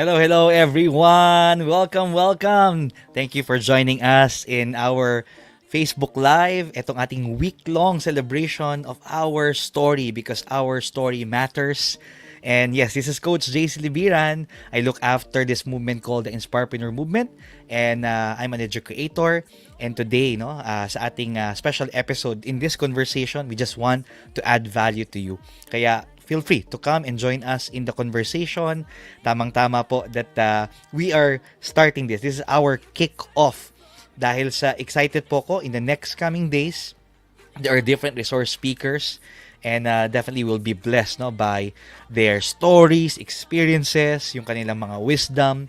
Hello everyone. Welcome. Thank you for joining us in our Facebook Live. Itong ating week-long celebration of our story because our story matters. And yes, this is Coach JC Libiran. I look after this movement called the InspirePreneur Movement. And I'm an educator. And today, sa ating special episode in this conversation, we just want to add value to you. Kaya feel free to come and join us in the conversation. Tamang-tama po that we are starting this. This is our kick-off. Dahil sa excited po ko in the next coming days, there are different resource speakers and definitely will be blessed by their stories, experiences, yung kanilang mga wisdom.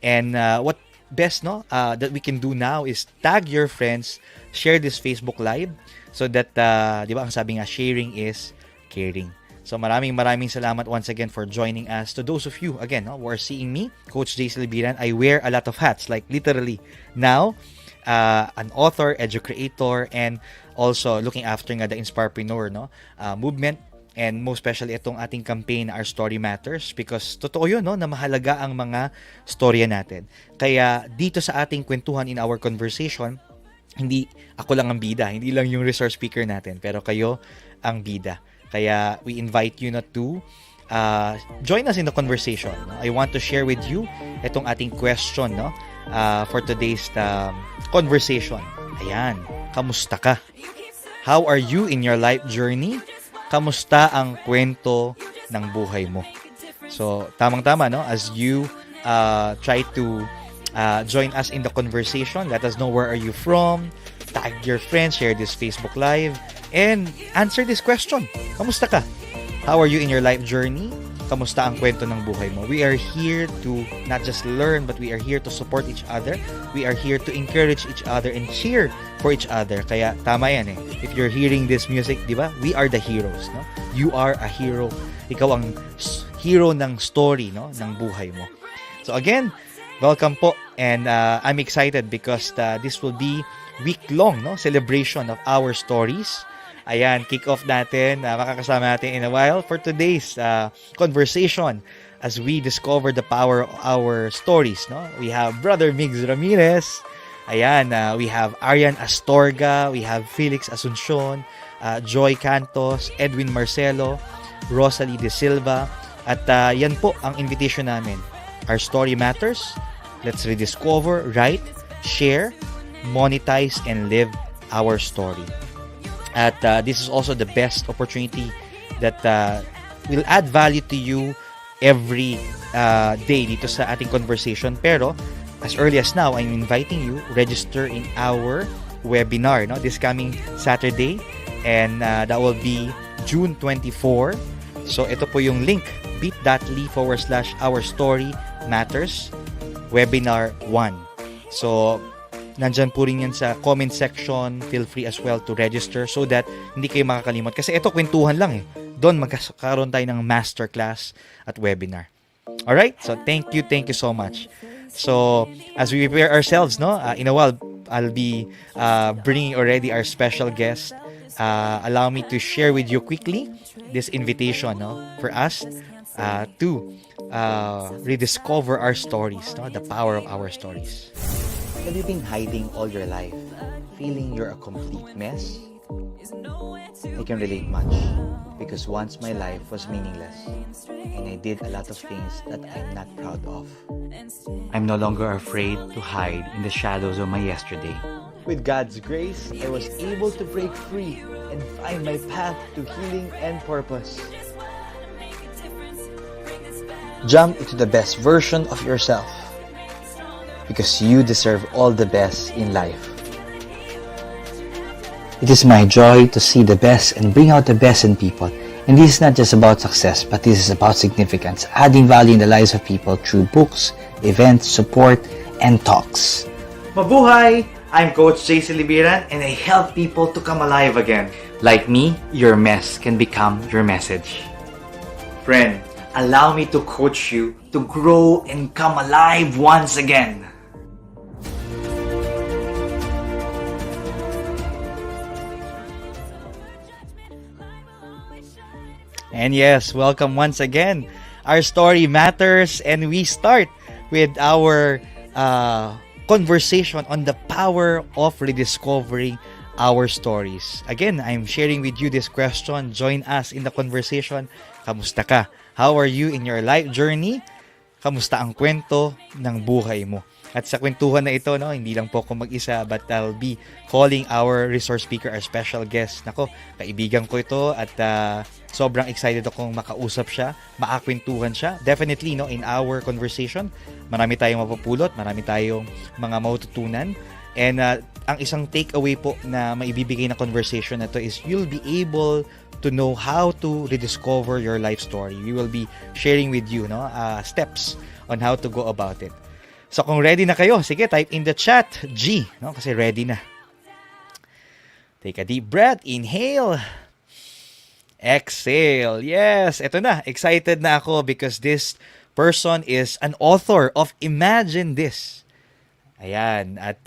And what best that we can do now is tag your friends, share this Facebook Live so that, di ba ang sabi nga, sharing is caring. So maraming salamat once again for joining us. To those of you, again, who are seeing me, Coach JC Libiran, I wear a lot of hats, like literally now, an author, educator, and also looking after nga the InspirePreneur movement. And most especially itong ating campaign, Our Story Matters, because totoo yun, na mahalaga ang mga storya natin. Kaya dito sa ating kwentuhan in our conversation, hindi ako lang ang bida, hindi lang yung resource speaker natin, pero kayo ang bida. Kaya we invite you to join us in the conversation. I want to share with you itong ating question for today's conversation. Ayan, kamusta ka? How are you in your life journey? Kamusta ang kwento ng buhay mo? So, tamang-tama, as you try to join us in the conversation, let us know where are you from, tag your friends, share this Facebook Live, and answer this question. Kamusta ka? How are you in your life journey? Kamusta ang kwento ng buhay mo? We are here to not just learn, but we are here to support each other. We are here to encourage each other and cheer for each other. Kaya tama yan If you're hearing this music, di ba? We are the heroes, You are a hero. Ikaw ang hero ng story, ng buhay mo. So again, welcome po. And I'm excited because this will be week-long celebration of our stories. Ayan, kick-off natin. Makakasama natin in a while for today's conversation as we discover the power of our stories. We have Brother Migs Ramirez. Ayan, we have Arian Astorga. We have Felix Asuncion, Joy Cantos, Edwin Marcelo, Rosalie De Silva. At yan po ang invitation namin. Our story matters. Let's rediscover, write, share, monetize, and live our story. At this is also the best opportunity that will add value to you every day dito sa ating conversation. Pero as early as now, I'm inviting you register in our webinar this coming Saturday, and that will be June 24. So ito po yung link, bit.ly/our story matters webinar 1. So nandyan po rin yan sa comment section. Feel free as well to register so that hindi kayo makakalimot. Kasi ito, kwentuhan lang Doon magkakaroon tayo ng masterclass at webinar. Alright? So, thank you so much. So, as we prepare ourselves, in a while, I'll be bringing already our special guest. Allow me to share with you quickly this invitation for us to rediscover our stories, the power of our stories. Have you been hiding all your life, feeling you're a complete mess? I can relate much, because once my life was meaningless, and I did a lot of things that I'm not proud of. I'm no longer afraid to hide in the shadows of my yesterday. With God's grace, I was able to break free and find my path to healing and purpose. Jump into the best version of yourself, because you deserve all the best in life. It is my joy to see the best and bring out the best in people. And this is not just about success, but this is about significance, adding value in the lives of people through books, events, support, and talks. Mabuhay! I'm Coach JC Libiran, and I help people to come alive again. Like me, your mess can become your message. Friend, allow me to coach you to grow and come alive once again. And yes, welcome once again. Our story matters, and we start with our conversation on the power of rediscovering our stories. Again, I'm sharing with you this question. Join us in the conversation. Kamusta ka? How are you in your life journey? Kamusta ang kwento ng buhay mo? At sa kwentuhan na ito, no, hindi lang po ako mag-isa, but I'll be calling our resource speaker, our special guest. Nako, kaibigan ko ito at sobrang excited akong makausap siya, makakwentuhan siya. Definitely, no, in our conversation, marami tayong mapupulot, marami tayong mga matututunan. And ang isang takeaway po na maibibigay na conversation na to is you'll be able to know how to rediscover your life story. We will be sharing with you, no, steps on how to go about it. So kung ready na kayo, sige, type in the chat G, no, kasi ready na. Take a deep breath, inhale, exhale. Yes, eto na, excited na ako because this person is an author of Imagine This. Ayan, at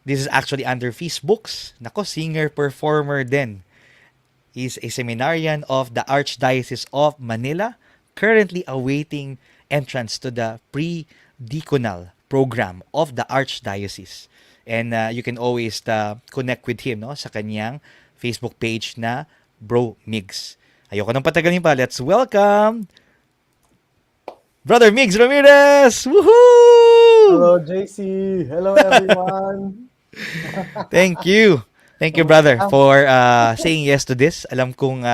this is actually under Facebooks. Nako, singer-performer din. He's a seminarian of the Archdiocese of Manila, currently awaiting entrance to the pre-deaconal program of the Archdiocese. And you can always connect with him, no, sa kanyang Facebook page na Bro Migs. Ayoko nang patagalin pa. Let's welcome Brother Migs Ramirez! Woohoo! Hello, JC. Hello, everyone. Thank you. Thank you, brother, for saying yes to this. Alam kong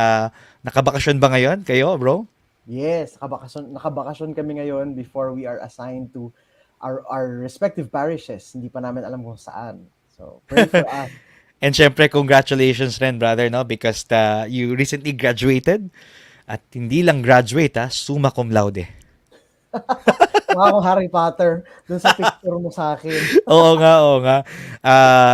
nakabakasyon ba ngayon kayo, bro? Yes, nakabakasyon kami ngayon before we are assigned to our respective parishes. Hindi pa namin alam kung saan. So, pray for us. And syempre, congratulations rin, brother, no? Because you recently graduated. At hindi lang graduate, summa cum laude. Mukha akong Harry Potter dun sa picture mo sa akin. Oo nga.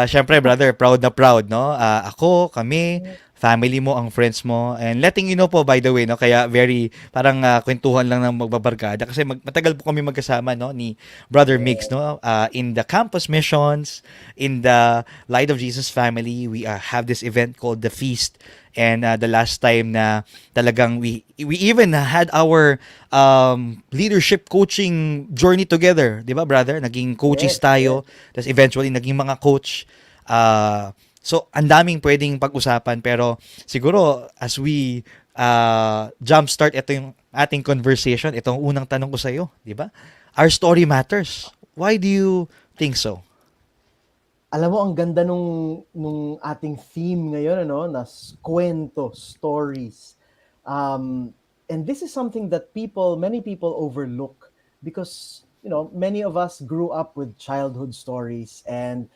Syempre, brother, proud na proud, no? Ako, kami, family mo, ang friends mo. And letting you know po, by the way, no? Kaya very, parang kwentuhan lang ng magbabarkada. Kasi matagal po kami magkasama, no? Ni Brother Migs, no? In the campus missions, in the Light of Jesus family, we have this event called The Feast. And the last time na talagang we even had our leadership coaching journey together, 'di ba, brother? Naging coaches tayo, tapos eventually naging mga coach. So ang daming pwedeng pag-usapan, pero siguro as we jumpstart ito yung ating conversation, itong unang tanong ko sa iyo, 'di ba? Our story matters. Why do you think so? Alam mo, ang ganda nung ating theme ngayon, ano, na kwento, stories. And this is something that many people overlook because, many of us grew up with childhood stories and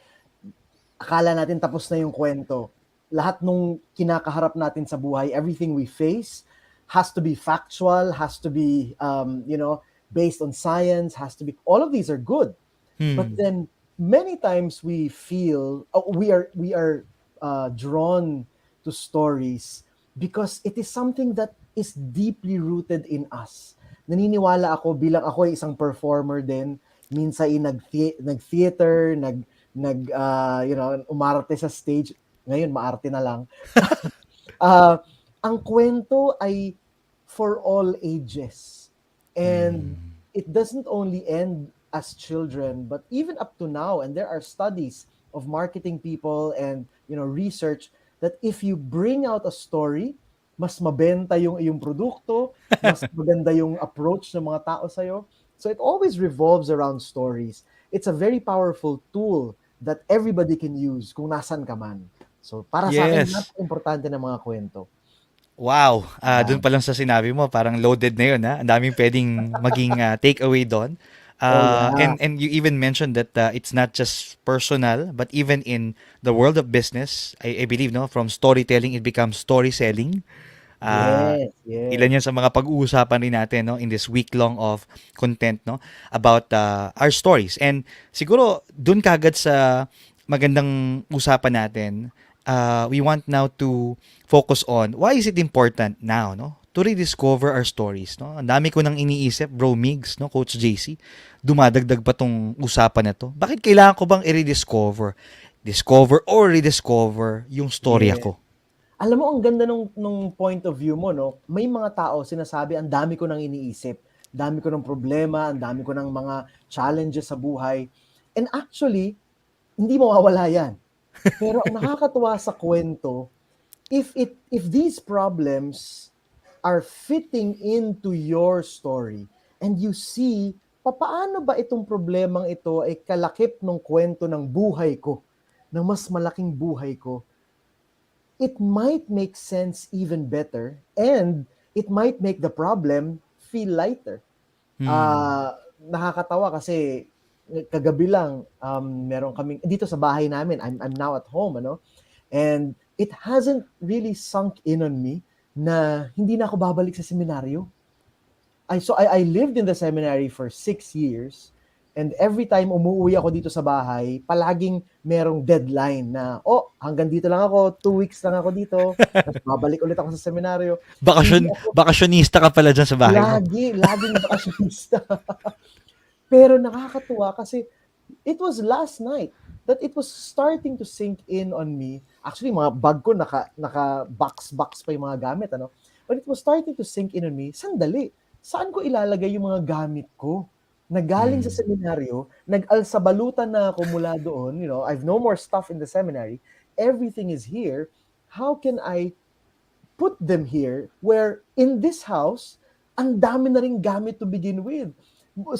akala natin tapos na yung kwento. Lahat nung kinakaharap natin sa buhay, everything we face has to be factual, has to be, based on science, has to be, all of these are good. But then, many times we feel we are drawn to stories because it is something that is deeply rooted in us. Naniniwala ako bilang ako ay isang performer din, minsan ay nag-theater, umarte sa stage. Ngayon maarte na lang. Ang kwento ay for all ages. And it doesn't only end as children, but even up to now, and there are studies of marketing people and research that if you bring out a story, mas mabenta yung produkto, mas maganda yung approach ng mga tao sa'yo. So it always revolves around stories. It's a very powerful tool that everybody can use kung nasan ka man. So para sa akin, napaka-importante ng mga kwento. Wow, dun pa lang sa sinabi mo, parang loaded na yun, ha? Ang daming pwedeng maging takeaway doon. And you even mentioned that it's not just personal, but even in the world of business, I believe, no, from storytelling, it becomes story selling. Yes. Ilan yan sa mga pag-uusapan rin natin, no, in this week long of content, no, about our stories. And siguro, dun kagad sa magandang usapan natin, we want now to focus on why is it important now, no, to rediscover our stories, no? Ang dami ko nang iniisip, Bro Migs, no, Coach JC. Dumadagdag pa tong usapan na to. Bakit kailangan ko bang i-rediscover? Discover or rediscover yung storya ko? Alam mo, ang ganda nung point of view mo, no? May mga tao sinasabi, ang dami ko nang iniisip, dami ko ng problema, ang dami ko ng mga challenges sa buhay. And actually, hindi mawawala yan. Pero ang nakakatuwa sa kwento, if these problems are fitting into your story and you see papaano ba itong problemang ito ay kalakip ng kwento ng buhay ko, ng mas malaking buhay ko, it might make sense even better and it might make the problem feel lighter. Hmm. Nakakatawa kasi kagabi lang meron kaming dito sa bahay namin. I'm now at home, ano? And it hasn't really sunk in on me na hindi na ako babalik sa seminaryo. I lived in the seminary for 6 years, and every time umuwi ako dito sa bahay, palaging merong deadline na, hanggang dito lang ako, 2 weeks lang ako dito, tapos babalik ulit ako sa seminaryo. Hindi ako Bakasyonista ka pala dyan sa bahay mo. laging bakasyonista. Pero nakakatuwa kasi it was last night that it was starting to sink in on me. Actually, mga bag ko naka box pa yung mga gamit, ano? But it was starting to sink in on me. Sandali, saan ko ilalagay yung mga gamit ko? Nagaling sa Hmm. seminaryo, nag-alsabalutan na ako mula doon, I've no more stuff in the seminary. Everything is here. How can I put them here where in this house, ang dami na ring gamit to begin with?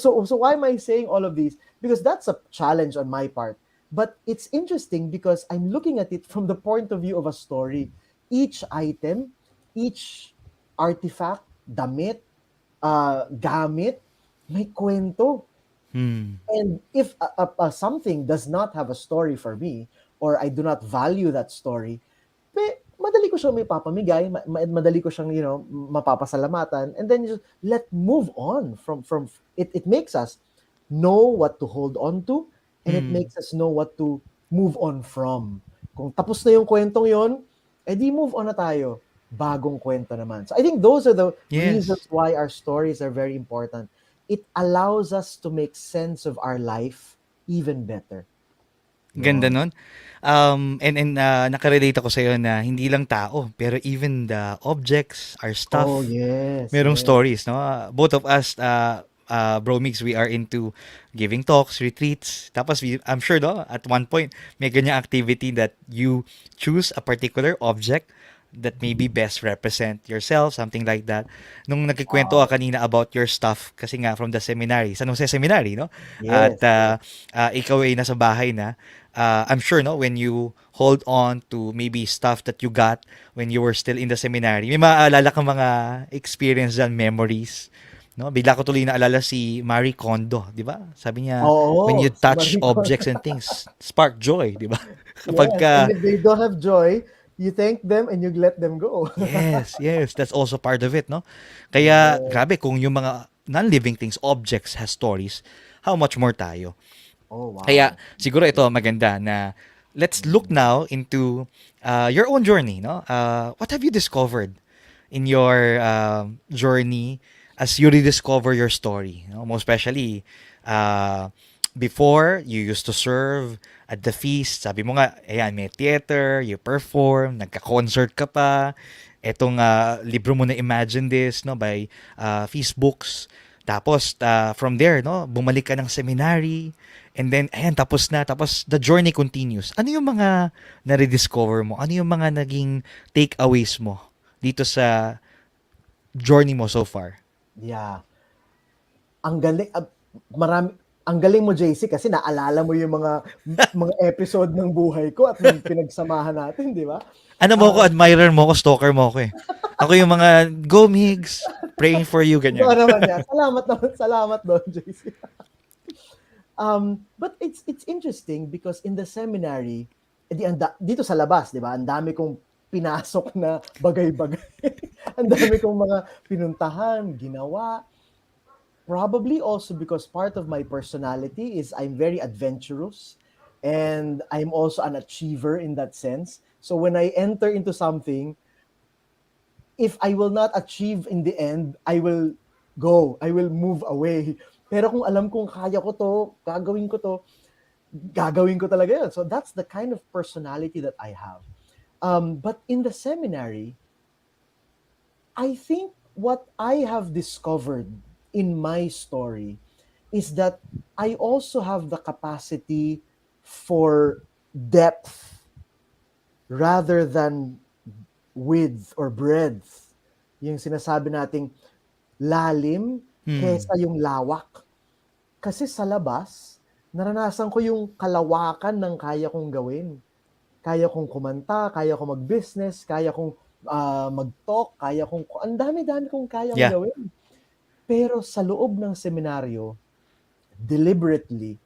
So why am I saying all of these? Because that's a challenge on my part. But it's interesting because I'm looking at it from the point of view of a story. Each item, each artifact, damit, gamit, may kwento. Hmm. And if something does not have a story for me, or I do not value that story, madali ko siyang may papamigay, madali ko siyang, mapapasalamatan, and then just let move on from it. It makes us know what to hold on to, and it Hmm. makes us know what to move on from. Kung tapos na yung kwentong yon, edi move on na tayo. Bagong kwento naman. So I think those are the Yes. reasons why our stories are very important. It allows us to make sense of our life even better. Ganda Yun. nun. Nakarelate ako sa'yo na hindi lang tao, pero even the objects, our Oh, stuff, yes, merong yes. stories, no? Both of us, Bro Mix, we are into giving talks, retreats. Tapos, I'm sure, no, at one point, may ganyang activity that you choose a particular object that maybe best represent yourself, something like that. Nung nagkikwento ka Wow. kanina about your stuff, kasi nga from the seminary, San Jose Seminary, no? At Yes, yes. ikaw ay nasa bahay na, I'm sure, no, when you hold on to maybe stuff that you got when you were still in the seminary, may maaalala kang mga experience and memories. No? Bigla ko tuloy naalala si Marie Kondo, di ba? Sabi niya, when you Oo, si touch Maricon. objects and things, spark joy, di ba? Kapag Yes, and ka, if they don't have joy, you thank them and you let them go. yes, yes, that's also part of it, no? Kaya, Yes. grabe, kung yung mga non-living things, objects has stories, how much more tayo? Oh, Kaya wow. siguro ito maganda na let's look Mm. now into your own journey, no? What have you discovered in your journey as you rediscover your story? No? Most especially, uh, before you used to serve at the feast, sabi mo nga, ayan, may theater, you perform, nagka-concert ka pa, etong libro mo na Imagine This, no, by Feast Books. Tapos, from there, no, bumalik ka ng seminary, and then, ayan, tapos the journey continues. Ano yung mga na-rediscover mo? Ano yung mga naging takeaways mo dito sa journey mo so far? Yeah. Ang galing, marami, ang galing mo, JC, kasi naalala mo yung mga episode ng buhay ko at nung pinagsamahan natin, di ba? Ano mo ko, Ah, admirer mo ko, stalker mo ko eh. Ako yung mga, go Migs, praying for you, totoo ganyan. naman yan. Salamat doon, JC. But it's interesting because in the seminary, dito sa labas, di ba? Ang dami kong pinasok na bagay-bagay. Ang dami kong mga pinuntahan, ginawa. Probably also because part of my personality is I'm very adventurous and I'm also an achiever in that sense. So when I enter into something, if I will not achieve in the end, I will move away. Pero kung alam kong kaya ko to, gagawin ko talaga yun. So that's the kind of personality that I have. But in the seminary, I think what I have discovered in my story is that I also have the capacity for depth rather than width or breadth. Yung sinasabi nating lalim Hmm. kesa yung lawak. Kasi sa labas, naranasan ko yung kalawakan ng kaya kong gawin. Kaya kong kumanta, kaya kong mag-business, kaya kong mag-talk, kaya kong, ang dami-dami kong kayang Yeah. gawin. Pero sa loob ng seminaryo, deliberately,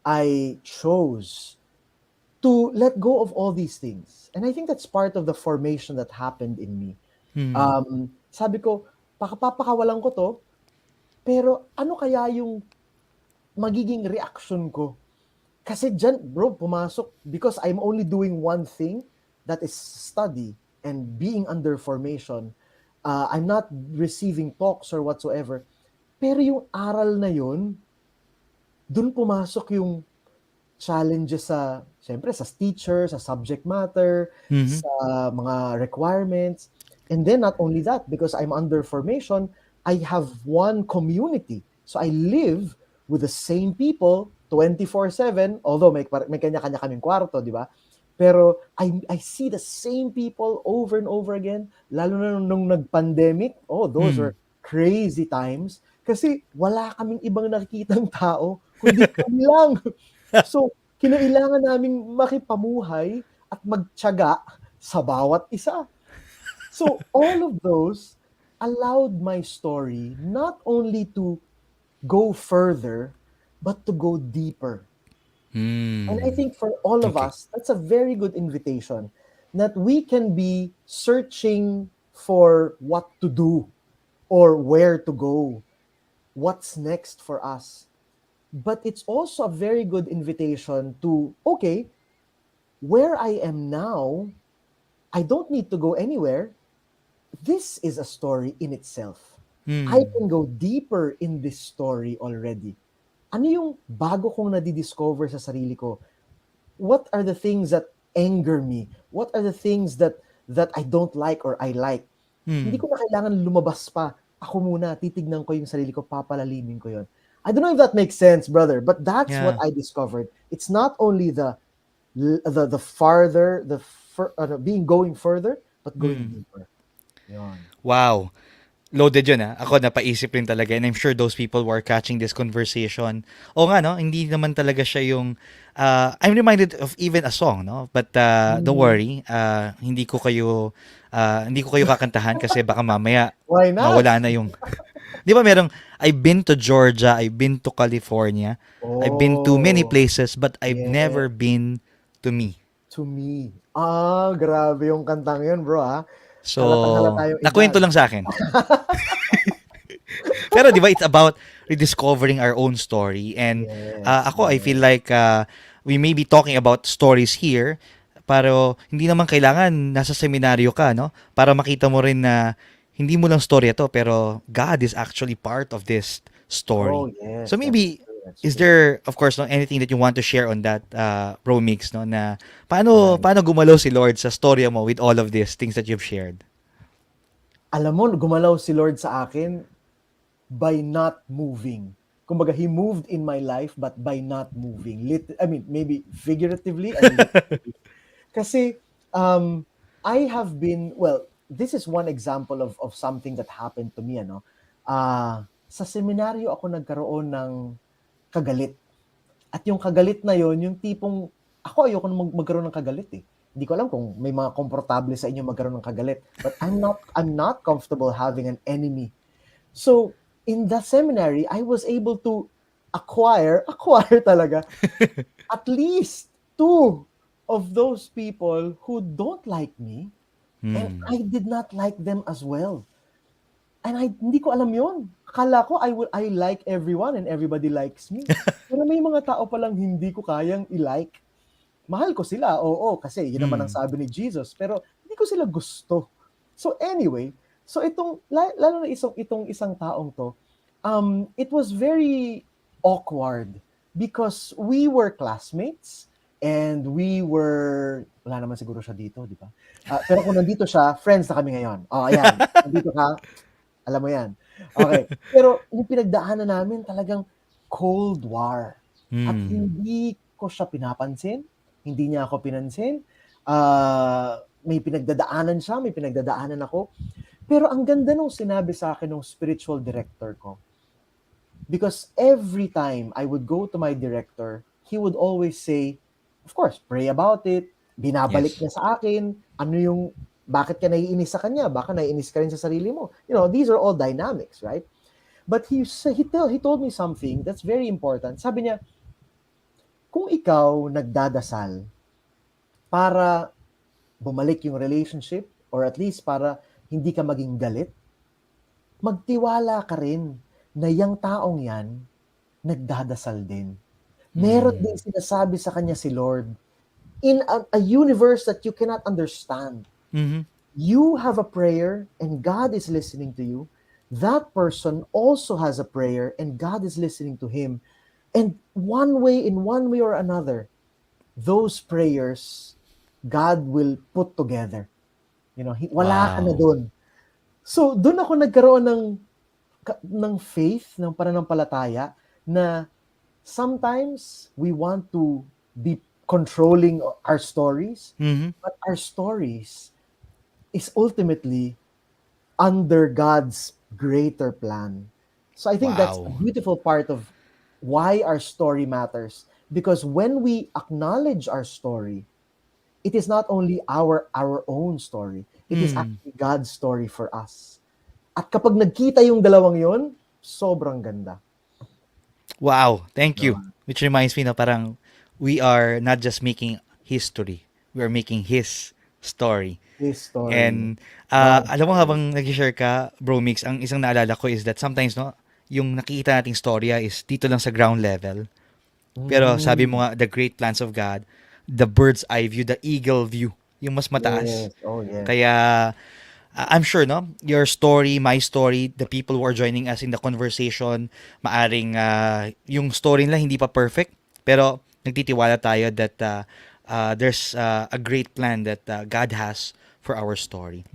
I chose to let go of all these things. And I think that's part of the formation that happened in me. Hmm. Sabi ko, papakawalan ko to, pero ano kaya yung magiging reaction ko? Kasi dyan, bro, pumasok, because I'm only doing one thing, that is study and being under formation. I'm not receiving talks or whatsoever. Pero yung aral na yun, dun pumasok yung challenges sa, siyempre, sa teacher, sa subject matter, Mhm. sa mga requirements. And then not only that, because I'm under formation, I have one community. So I live with the same people 24/7, although may kanya-kanya kaming kwarto, di ba? Pero I see the same people over and over again, lalo na nung nag-pandemic. Oh, those Hmm. were crazy times kasi wala kaming ibang nakikitang tao kundi kami lang. So, kinailangan naming makipamuhay at magtiyaga sa bawat isa. So, all of those allowed my story not only to go further, but to go deeper. And I Hmm. think for all of Okay. us, that's a very good invitation that we can be searching for what to do or where to go, what's next for us. But it's also a very good invitation to, okay, where I am now, I don't need to go anywhere. This is a story in itself. I Hmm. can go deeper in this story already. Ano yung bago kong nadidiscover sa sarili ko? What are the things that anger me? What are the things that I don't like or I like? Hindi Hmm. ko na kailangan lumabas pa. Ako muna, titignan ko yung sarili ko, papalalimin ko yon. I don't know if that makes sense, brother, but that's what Yeah. I discovered. It's not only the farther, being going further, but going Hmm. deeper. Yon. Wow. Loaded yun ah. Ako napaisip rin talaga and I'm sure those people who are catching this conversation. O nga no, hindi naman talaga siya yung I'm reminded of even a song, no? But don't Mm, worry, hindi ko kayo kakantahan kasi baka mamaya why not? mawala na yung 'di ba merong I've been to Georgia, I've been to California, I've been to many Oh, places but I've yeah. never been to me. To me. Grabe yung kantang yun, bro, ha? Halatang So, halata yung edad. nakwento lang sa akin. Pero 'di ba it's about rediscovering our own story and Yes, ako I yes. feel like we may be talking about stories here pero hindi naman kailangan nasa seminaryo ka no para makita mo rin na hindi mo lang storya to pero God is actually part of this Oh, story. So yes, that's maybe true, that's is true. there of course no anything that you want to share on that Bro Mix no na Right. paano gumalaw si Lord sa storya mo with all of these things that you've shared? Alam mo, gumalaw si Lord sa akin by not moving. Kumbaga, He moved in my life, but by not moving. I mean, maybe figuratively and literally. Kasi, I have been, well, this is one example of something that happened to me, ano. Sa seminaryo ako nagkaroon ng kagalit. At yung kagalit na yon, yung tipong, ako ayoko na magkaroon ng kagalit eh. Hindi ko alam kung may mga komportable sa inyo magkaroon ng kagalit. But I'm not comfortable having an enemy. So, in the seminary, I was able to acquire talaga, at least two of those people who don't like me, and Hmm. I did not like them as well. And hindi ko alam yon. Akala ko I like everyone and everybody likes me. Pero may mga tao palang hindi ko kayang i-like. Mahal ko sila, oo, kasi yun naman ang Hmm. sabi ni Jesus, pero hindi ko sila gusto. So anyway, so lalo na itong isang taong to, it was very awkward because we were classmates And we were, wala naman siguro siya dito, di ba? Pero kung nandito siya, friends na kami ngayon. Oh, ayan. Nandito ka, alam mo yan. Okay. Pero yung pinagdaanan namin talagang Cold War. At Hmm. hindi ko siya pinapansin. Hindi niya ako pinansin. May pinagdadaanan siya, may pinagdadaanan ako. Pero ang ganda nung sinabi sa akin ng spiritual director ko. Because every time I would go to my director, he would always say, of course, pray about it. Binabalik Yes. niya sa akin, ano yung, bakit ka naiinis sa kanya? Baka naiinis ka rin sa sarili mo. You know, these are all dynamics, right? But he told me something that's very important. Sabi niya, kung ikaw nagdadasal para bumalik yung relationship, or at least para hindi ka maging galit, magtiwala ka rin na yung taong yan, nagdadasal din. Meron din Hmm. sinasabi sa kanya si Lord in a universe that you cannot understand. Mhm. You have a prayer and God is listening to you. That person also has a prayer and God is listening to him. And in one way or another, those prayers, God will put together. You know, wala ka na Wow. dun. So, dun ako nagkaroon ng faith, ng pananampalataya, na sometimes we want to be controlling our stories, Mhm. but our stories is ultimately under God's greater plan. So I think that's a Wow. beautiful part of why our story matters. Because when we acknowledge our story, it is not only our own story, it is Hmm. actually God's story for us. At kapag nagkita yung dalawang yon, sobrang ganda. Wow, thank you. No? Which reminds me na parang we are not just making history, we are making his story. His story. And God's alam mo story. habang nag-share ka, Bro Mix, ang isang naalala ko is that sometimes no, yung nakikita nating storya is dito lang sa ground level. Pero sabi mo Mm. nga, the great plans of God, the bird's eye view, the eagle view, yung mas mataas. Yes. Oh, yes. Kaya I'm sure, no? Your story, my story, the people who are joining us in the conversation, maaring yung story nila hindi pa perfect, pero nagtitiwala tayo that there's a great plan that God has for our story.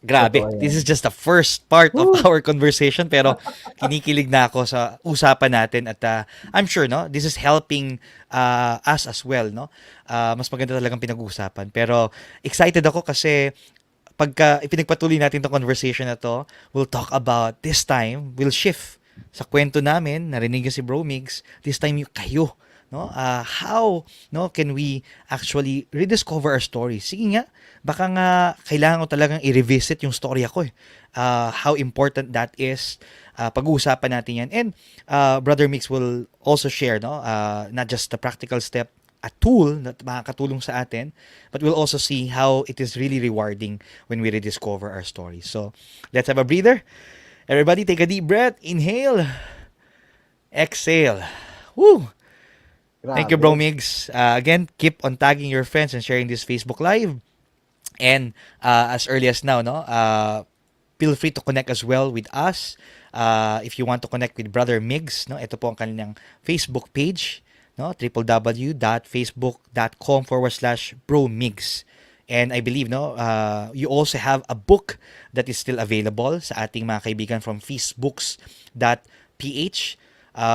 Totoo Grabe, this is yan. just the first part of Woo! our conversation pero kinikilig na ako sa usapan natin at I'm sure no this is helping us as well no. Mas maganda talagang pinag-uusapan pero excited ako kasi pagka ipinagpatuloy natin tong conversation na to, we'll talk about this time, we'll shift sa kwento namin, narinig yung si Bro Migs, this time yung kayo, no? How, no, can we actually rediscover our story? Sige nga, baka nga kailangan ko talagang i-revisit yung story ako eh. How important that is. Pag-uusapan natin yan. And Brother Mix will also share, no, not just the practical step, a tool na makakatulong sa atin, but we'll also see how it is really rewarding when we rediscover our stories. So, let's have a breather. Everybody take a deep breath. Inhale. Exhale. Woo! Thank you, Bro Grabe. Migs. Again, keep on tagging your friends and sharing this Facebook Live. And as early as now, no, feel free to connect as well with us. If you want to connect with Brother Migs, no, ito po ang kanilang Facebook page, no, www.facebook.com/bromigs. And I believe, no, you also have a book that is still available sa ating mga kaibigan from feastbooks.ph.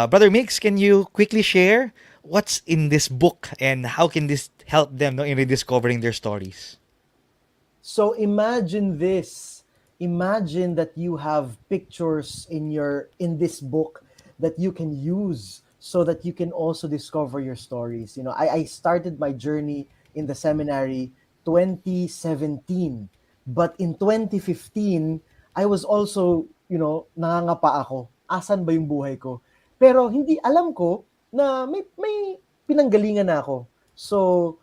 Brother Migs, can you quickly share what's in this book and how can this help them no, in rediscovering their stories? So imagine this. Imagine that you have pictures in this book that you can use so that you can also discover your stories. You know, I started my journey in the seminary 2017. But in 2015, I was also, nangangapa ako. Asan ba yung buhay ko? Pero hindi alam ko na may pinanggalingan na ako. So,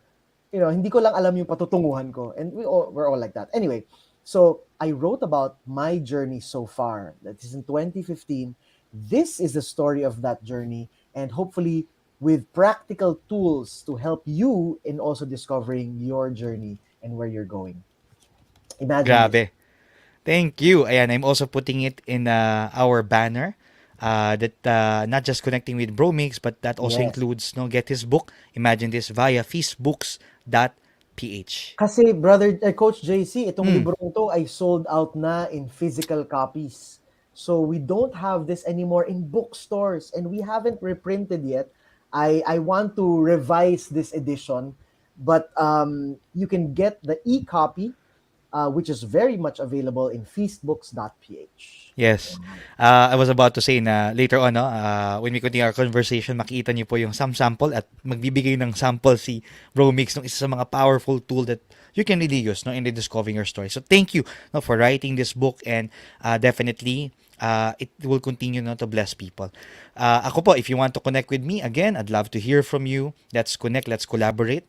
hindi ko lang alam yung patutunguhan ko. And we're all like that. Anyway, so I wrote about my journey so far. That is in 2015. This is the story of that journey. And hopefully, with practical tools to help you in also discovering your journey and where you're going. Imagine this. Grabe. Thank you. Ayan, I'm also putting it in our banner. that not just connecting with Bro Migs, but that also Yes. includes get his book. Imagine this via feastbooks.ph. Kasi brother Coach JC, itong Mm, librong to ay sold out na in physical copies. So we don't have this anymore in bookstores and we haven't reprinted yet. I want to revise this edition, but you can get the e-copy, which is very much available in feastbooks.ph. yes. I was about to say na later on, no, when we continue our conversation, makikita niyo po yung some sample at magbibigay ng sample si Bro Mix ng isa sa mga powerful tool that you can really use in rediscovering your story. So thank you for writing this book, and definitely it will continue to bless people. Ako po, if you want to connect with me, again, I'd love to hear from you. Let's connect, let's collaborate.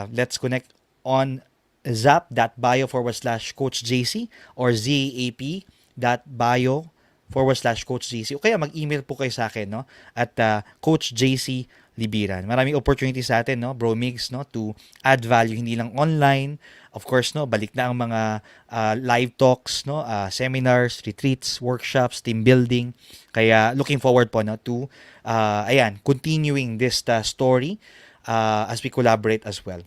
Let's connect on zap.bio/Coach JC or zap.bio/Coach JC, o kaya mag-email po kayo sa akin at Coach JC Libiran. Maraming opportunity sa atin, Bro Migs, to add value hindi lang online. Of course, balik na ang mga live talks, seminars, retreats, workshops, team building. Kaya looking forward po to continuing this story as we collaborate as well.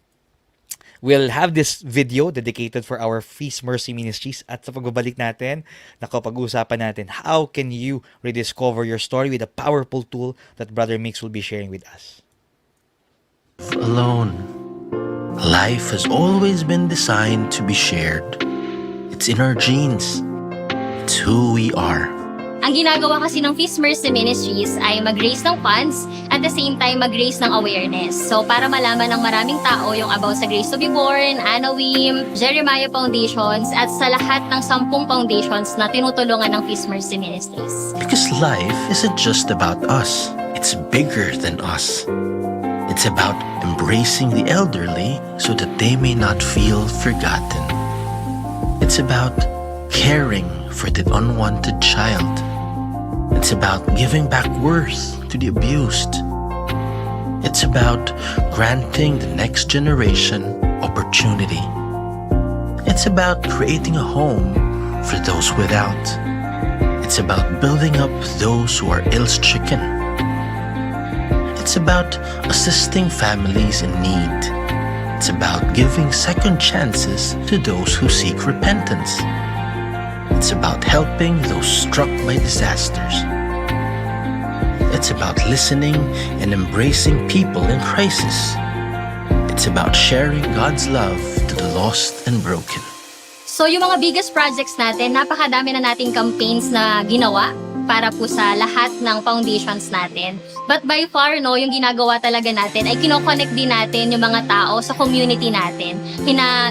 We'll have this video dedicated for our Feast Mercy Ministries, at sa pagbabalik natin, pag-uusapan natin how can you rediscover your story with a powerful tool that Brother Mix will be sharing with us. Alone. Life has always been designed to be shared. It's in our genes. It's who we are. Ang ginagawa kasi ng Feast Mercy Ministries ay mag-raise ng funds at the same time mag-raise ng awareness. So para malaman ng maraming tao yung about sa Grace to be Born, Anawim, Jeremiah Foundations at sa lahat ng 10 foundations na tinutulungan ng Feast Mercy Ministries. Because life isn't just about us. It's bigger than us. It's about embracing the elderly so that they may not feel forgotten. It's about caring for the unwanted child. It's about giving back worth to the abused. It's about granting the next generation opportunity. It's about creating a home for those without. It's about building up those who are ill-stricken. It's about assisting families in need. It's about giving second chances to those who seek repentance. It's about helping those struck by disasters. It's about listening and embracing people in crisis. It's about sharing God's love to the lost and broken. So yung mga biggest projects natin, napakadami na nating campaigns na ginawa para po sa lahat ng foundations natin. But by far, yung ginagawa talaga natin ay kinoconnect din natin yung mga tao sa community natin.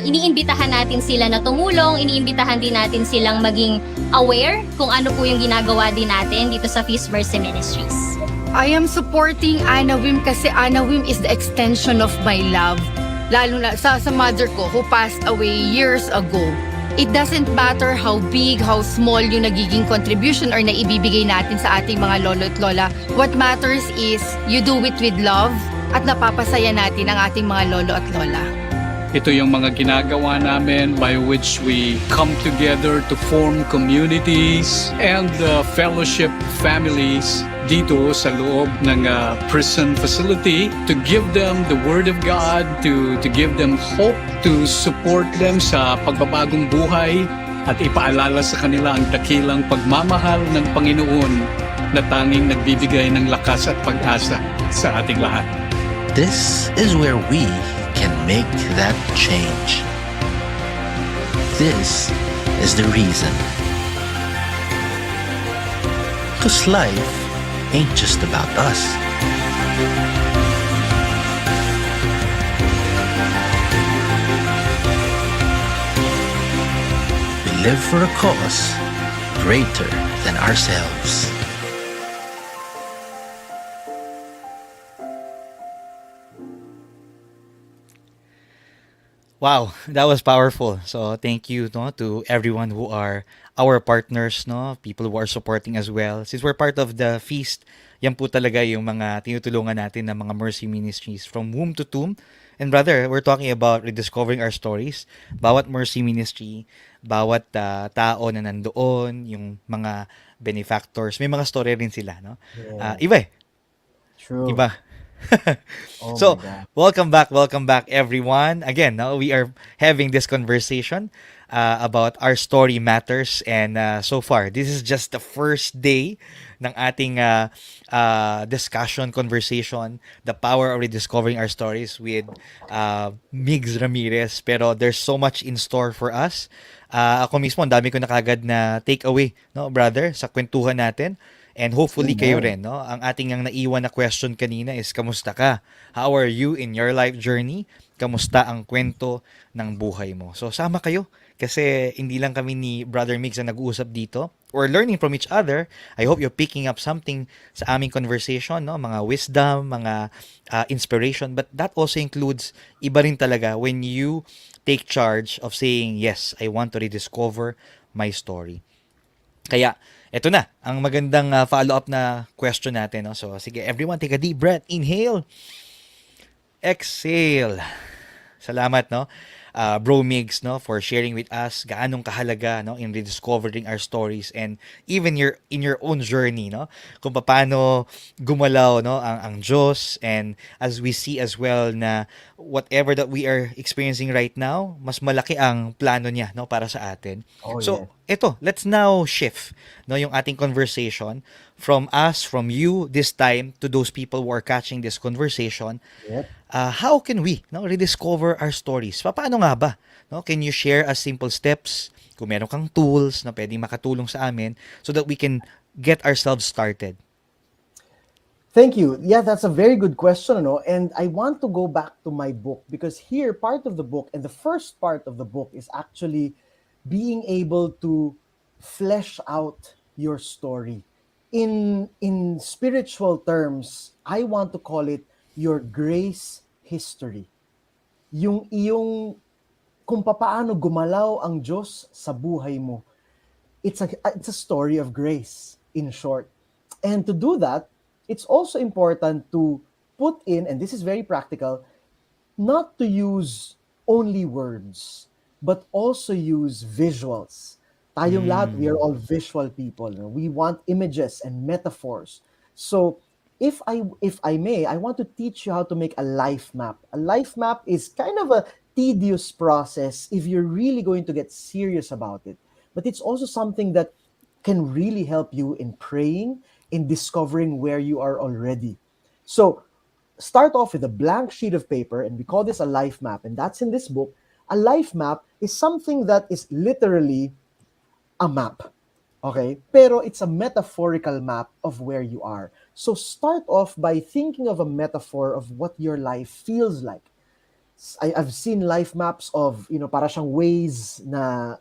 Iniimbitahan natin sila na tumulong, iniimbitahan din natin silang maging aware kung ano po yung ginagawa din natin dito sa Feast Mercy Ministries. I am supporting Anawim kasi Anawim is the extension of my love. Lalo na sa mother ko who passed away years ago. It doesn't matter how big, how small yung nagiging contribution or naibibigay natin sa ating mga lolo at lola. What matters is you do it with love at napapasaya natin ang ating mga lolo at lola. Ito yung mga ginagawa namin by which we come together to form communities and fellowship families dito sa loob ng prison facility to give them the Word of God, to give them hope, to support them sa pagbabagong buhay at ipaalala sa kanila ang dakilang pagmamahal ng Panginoon na tanging nagbibigay ng lakas at pag-asa sa ating lahat. This is where we can make that change. This is the reason. Because life ain't just about us. We live for a cause greater than ourselves. Wow, that was powerful. So thank you no to everyone who are our partners, no, people who are supporting as well. Since we're part of the feast, yan po talaga yung mga tinutulungan natin ng mga Mercy Ministries from womb to tomb. And brother, we're talking about rediscovering our stories. Bawat Mercy Ministry, bawat tao na nandoon, yung mga benefactors, may mga story rin sila, no? Yeah, Iba eh. true. Iba. Oh my So, God. welcome back, everyone. Again, no, we are having this conversation about our story matters, and so far, this is just the first day ng ating discussion, conversation, the power of rediscovering our stories with Migs Ramirez. Pero there's so much in store for us. Ako mismo, ang dami ko na kagad na take away, no, brother, sa kwentuhan natin. And hopefully kayo Amen. rin, no? Ang ating ang naiwan na question kanina is, kamusta ka? How are you in your life journey? Kamusta ang kwento ng buhay mo? So, sama kayo. Kasi hindi lang kami ni Brother Mix na nag-uusap dito. We're learning from each other. I hope you're picking up something sa aming conversation, no? Mga wisdom, mga inspiration. But that also includes, iba rin talaga when you take charge of saying, yes, I want to rediscover my story. Kaya, eto na, ang magandang follow-up na question natin. No? So, sige, everyone, take a deep breath. Inhale. Exhale. Salamat, no? Bro Migs, no, for sharing with us gaanong kahalaga, no, in rediscovering our stories and even in your own journey, no, kung paano gumalaw, no, ang Diyos, and as we see as well na whatever that we are experiencing right now, mas malaki ang plano niya, no, para sa atin. Oh So, yes. eto, let's now shift, no, yung ating conversation from us, from you this time to those people who are catching this conversation. Yep. How can we, no, rediscover our stories? Paano nga ba? No? Can you share us simple steps? Kung meron kang tools na pwedeng makatulong sa amin so that we can get ourselves started. Thank you. Yeah, that's a very good question, no? And I want to go back to my book because here, part of the book, and the first part of the book is actually being able to flesh out your story. In spiritual terms, I want to call it your grace history. Yung iyong kung papaano gumalaw ang Diyos sa buhay mo. It's a story of grace, in short. And to do that, it's also important to put in, and this is very practical, not to use only words, but also use visuals. Tayong lahat, we are all visual people. No? We want images and metaphors. So, if I may, I want to teach you how to make a life map. A life map is kind of a tedious process if you're really going to get serious about it. But it's also something that can really help you in praying, in discovering where you are already. So, start off with a blank sheet of paper, and we call this a life map, and that's in this book. A life map is something that is literally a map. Okay? Pero it's a metaphorical map of where you are. So start off by thinking of a metaphor of what your life feels like. I've seen life maps of, para siyang ways na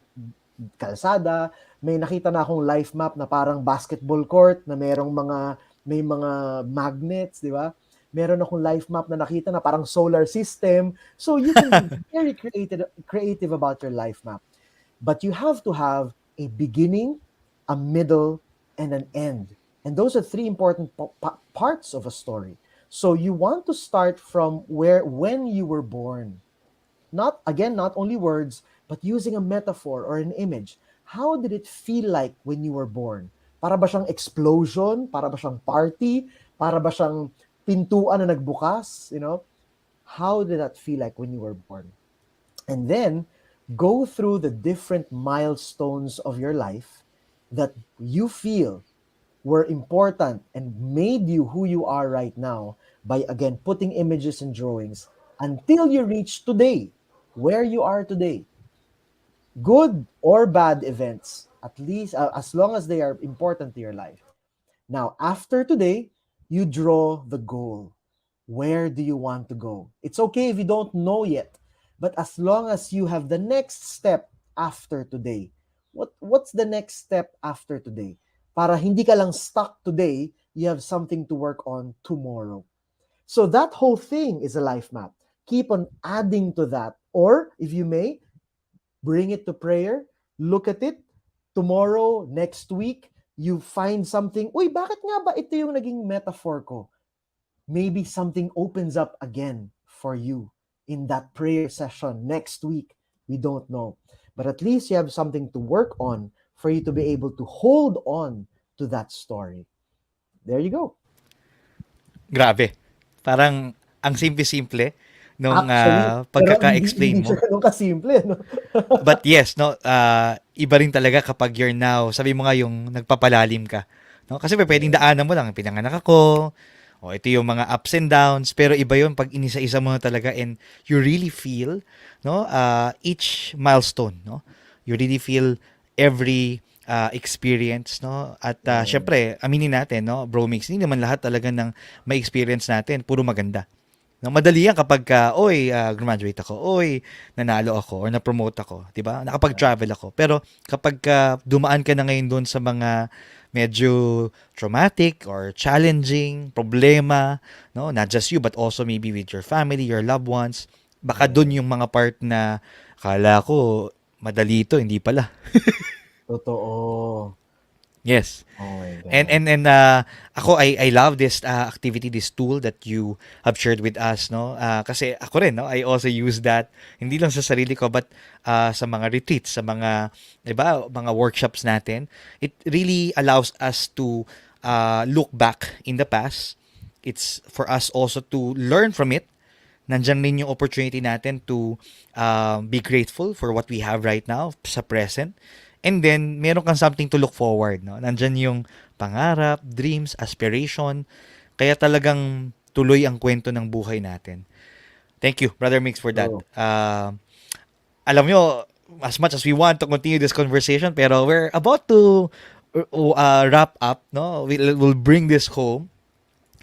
kalsada. May nakita na akong life map na parang basketball court na may mga magnets, di ba? Meron akong life map na nakita na parang solar system. So you can be very creative about your life map. But you have to have a beginning, a middle, and an end. And those are three important parts of a story. So you want to start from when you were born. Not only words, but using a metaphor or an image. How did it feel like when you were born? Para ba siyang explosion? Para ba siyang party? Para ba siyang pintuan na nagbukas? How did that feel like when you were born? And then, go through the different milestones of your life that you feel were important and made you who you are right now by, again, putting images and drawings until you reach today, where you are today. Good or bad events, at least as long as they are important to your life. Now, after today, you draw the goal. Where do you want to go? It's okay if you don't know yet, but as long as you have the next step after today, what's the next step after today? Para hindi ka lang stuck today, you have something to work on tomorrow. So that whole thing is a life map. Keep on adding to that Or, if you may, bring it to prayer, look at it, tomorrow, next week, you find something, uy, bakit nga ba ito yung naging metaphor ko? Maybe something opens up again for you in that prayer session next week. We don't know. But at least you have something to work on for you to be able to hold on to that story. There you go. Grabe. Parang ang simple-simple nung Actually, pero hindi pagkaka-explain mo. siya ganun kasimple, no? But yes, no, iba rin talaga kapag you're now, sabi mo nga yung nagpapalalim ka. No? Kasi pwedeng daanan mo lang, pinanganak ako, o ito yung mga ups and downs, pero iba yun pag inisa-isa mo na talaga and you really feel, no, each milestone, no? You really feel every experience, no? At syempre, aminin natin, no, bro mix, hindi naman lahat talaga ng may experience natin puro maganda. No, madali yan kapag graduate ako, nanalo ako or na-promote ako, 'di ba? Nakapag-travel ako. Pero kapag dumaan ka na ngayon doon sa mga medyo traumatic or challenging problema, no, not just you but also maybe with your family, your loved ones, baka doon yung mga part na akala ko madali ito, hindi pala. Totoo. Yes. Oh my God. And ako I love this activity, this tool that you have shared with us, no? Kasi ako rin, no, I also use that hindi lang sa sarili ko but sa mga retreats, sa mga 'di ba, mga workshops natin. It really allows us to look back in the past. It's for us also to learn from it. Nandiyan rin yung opportunity natin to be grateful for what we have right now sa present. And then, meron kang something to look forward. No? Nandyan yung pangarap, dreams, aspiration. Kaya talagang tuloy ang kwento ng buhay natin. Thank you, Brother Mix, for that. Oh. Alam nyo, as much as we want to continue this conversation, pero we're about to wrap up. No? We'll bring this home.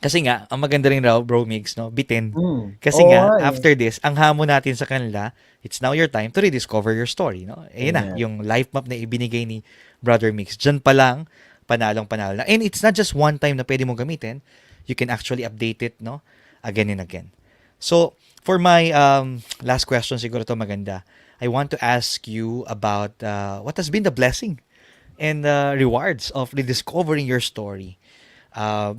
Kasi nga, ang maganda rin raw, Bro Mix, no? Bitin. Kasi nga, after this, ang hamon natin sa kanila, it's now your time to rediscover your story, no? Ayun na, yung life map na ibinigay ni Brother Mix. Diyan pa lang, panalong-panalo na. And it's not just one time na pwede mong gamitin. You can actually update it, no? Again and again. So, for my last question, siguro to maganda, I want to ask you about what has been the blessing and rewards of rediscovering your story.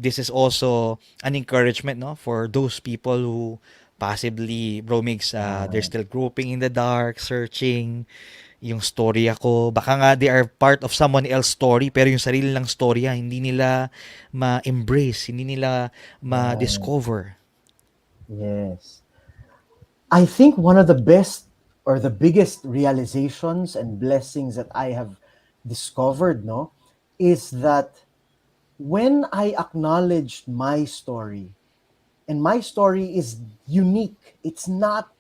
This is also an encouragement, no, for those people who possibly, Bro Migs, they're still groping in the dark, searching yung story ako. Baka nga they are part of someone else's story, pero yung sarili lang story, hindi nila ma-embrace, hindi nila ma-discover. Yes. I think one of the best or the biggest realizations and blessings that I have discovered, no, is that when I acknowledged my story, and my story is unique, it's not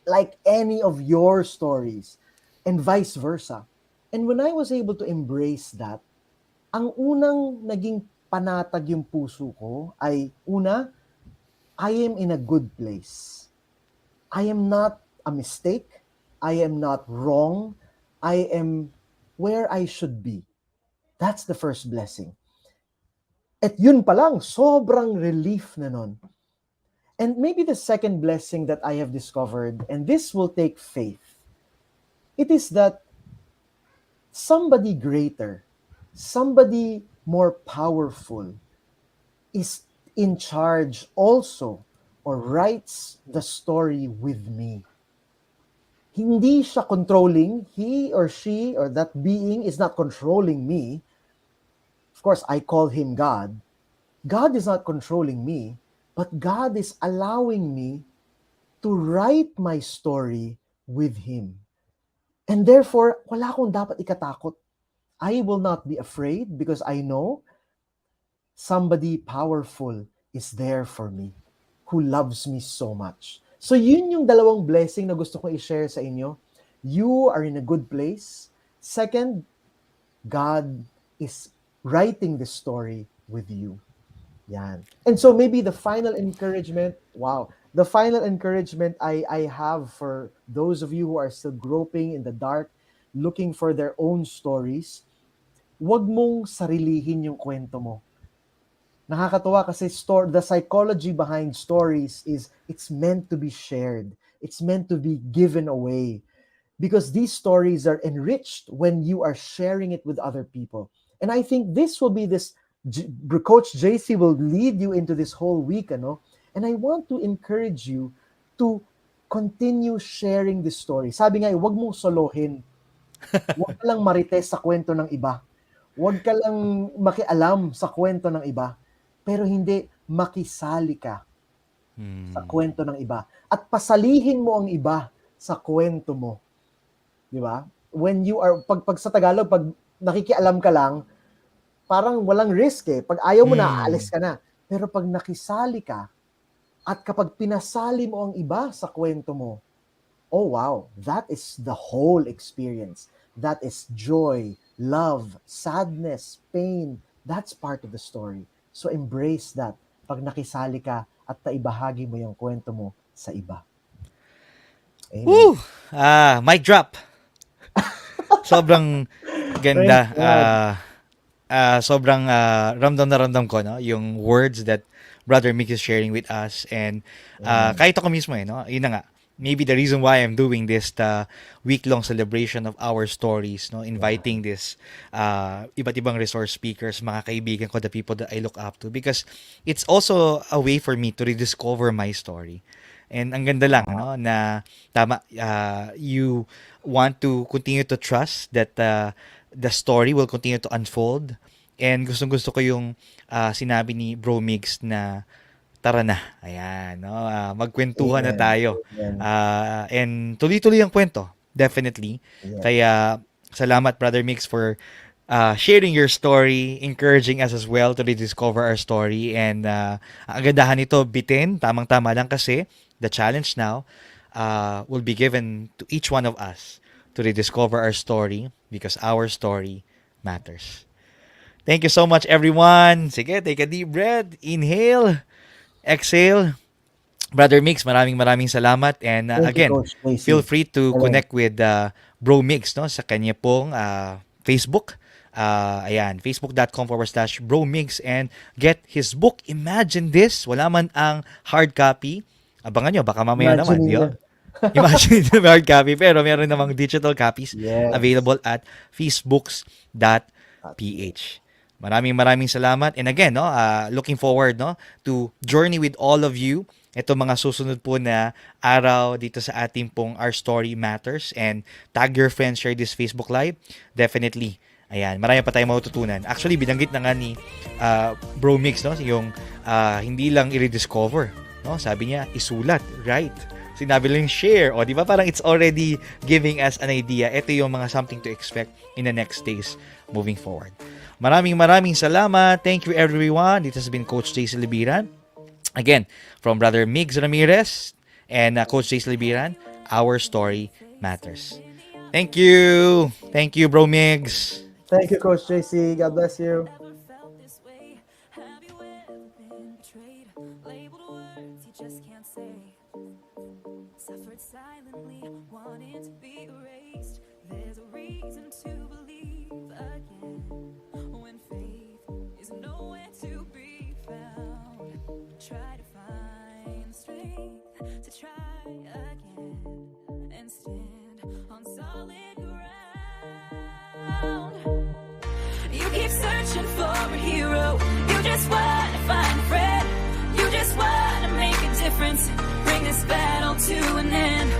like any of your stories, and vice versa. And when I was able to embrace that, ang unang naging panatag yung puso ko ay, una, I am in a good place. I am not a mistake. I am not wrong. I am where I should be. That's the first blessing. At yun pa lang, sobrang relief na nun. And maybe the second blessing that I have discovered, and this will take faith, it is that somebody greater, somebody more powerful is in charge also or writes the story with me. Hindi siya controlling, he or she or that being is not controlling me. Of course, I call him God. God is not controlling me, but God is allowing me to write my story with him. And therefore, wala akong dapat ikatakot. I will not be afraid because I know somebody powerful is there for me who loves me so much. So yun yung dalawang blessing na gusto kong i-share sa inyo. You are in a good place. Second, God is writing the story with you. Yan. And so maybe the final encouragement, the final encouragement I have for those of you who are still groping in the dark, looking for their own stories, wag mong sarilihin yung kwento mo. Nakakatuwa kasi the psychology behind stories is it's meant to be shared. It's meant to be given away. Because these stories are enriched when you are sharing it with other people. And I think this will be Coach JC will lead you into this whole week, ano? And I want to encourage you to continue sharing this story. Sabi nga, huwag mong solohin. Huwag ka lang marites sa kwento ng iba. Huwag ka lang makialam sa kwento ng iba. Pero hindi, makisali ka sa kwento ng iba. At pasalihin mo ang iba sa kwento mo. Di ba? When you are, pag sa Tagalog, pag nakikialam ka lang, parang walang risk eh. Pag ayaw mo na, aalis ka na. Pero pag nakisali ka, at kapag pinasali mo ang iba sa kwento mo, oh wow, that is the whole experience. That is joy, love, sadness, pain. That's part of the story. So embrace that pag nakisali ka at naibahagi mo yung kwento mo sa iba. Amen. Woo! Mic drop. Sobrang ganda. Sobrang ramdam na ramdam ko, no? Yung words that Brother Mick is sharing with us. And kahit ako mismo, no? Yun na nga. Maybe the reason why I'm doing this week-long celebration of our stories, no, inviting this iba't ibang resource speakers, mga kaibigan ko, the people that I look up to, because it's also a way for me to rediscover my story. And ang ganda lang, no, na tama, you want to continue to trust that the story will continue to unfold. And gustong-gusto ko yung sinabi ni Bro Migs na tara na. Ayan, no? Magkwentuhan na tayo. And tuloy-tuloy ang kwento. Definitely. Yeah. Kaya, salamat, Brother Mix, for sharing your story, encouraging us as well to rediscover our story. And ang gandahan nito, bitin, tamang-tama lang kasi the challenge now will be given to each one of us to rediscover our story because our story matters. Thank you so much, everyone. Sige, take a deep breath. Inhale. Exhale. Brother Mix, maraming salamat. And again, feel free to connect with Bro Mix, no, sa kanya pong Facebook. Ayan, facebook.com/Bro Mix, and get his book. Imagine This. Wala man ang hard copy. Abangan nyo, baka mamaya naman. Imagine the hard copy, pero meron namang digital copies available at feesbooks.ph. Maraming salamat. And again, no, looking forward, no, to journey with all of you. Ito mga susunod po na araw dito sa ating pong Our Story Matters. And tag your friends, share this Facebook Live. Definitely. Ayan, marami pa tayong matutunan. Actually, binanggit na nga ni Bro Mix, no, yung hindi lang i-rediscover. No? Sabi niya, isulat. Right. Sinabi lang share. O, di ba? Parang it's already giving us an idea. Ito yung mga something to expect in the next days moving forward. Maraming salamat. Thank you, everyone. This has been Coach JC Libiran. Again, from Brother Migs Ramirez and Coach JC Libiran, Our Story Matters. Thank you. Thank you, Bro Migs. Thank you, Coach JC. God bless you. Suffered silently, wanting to be erased. There's a reason to believe again when faith is nowhere to be found. Try to find strength to try again and stand on solid ground. You keep searching for a hero. You just want to find a friend. You just want to make a difference. Bring this battle to an end.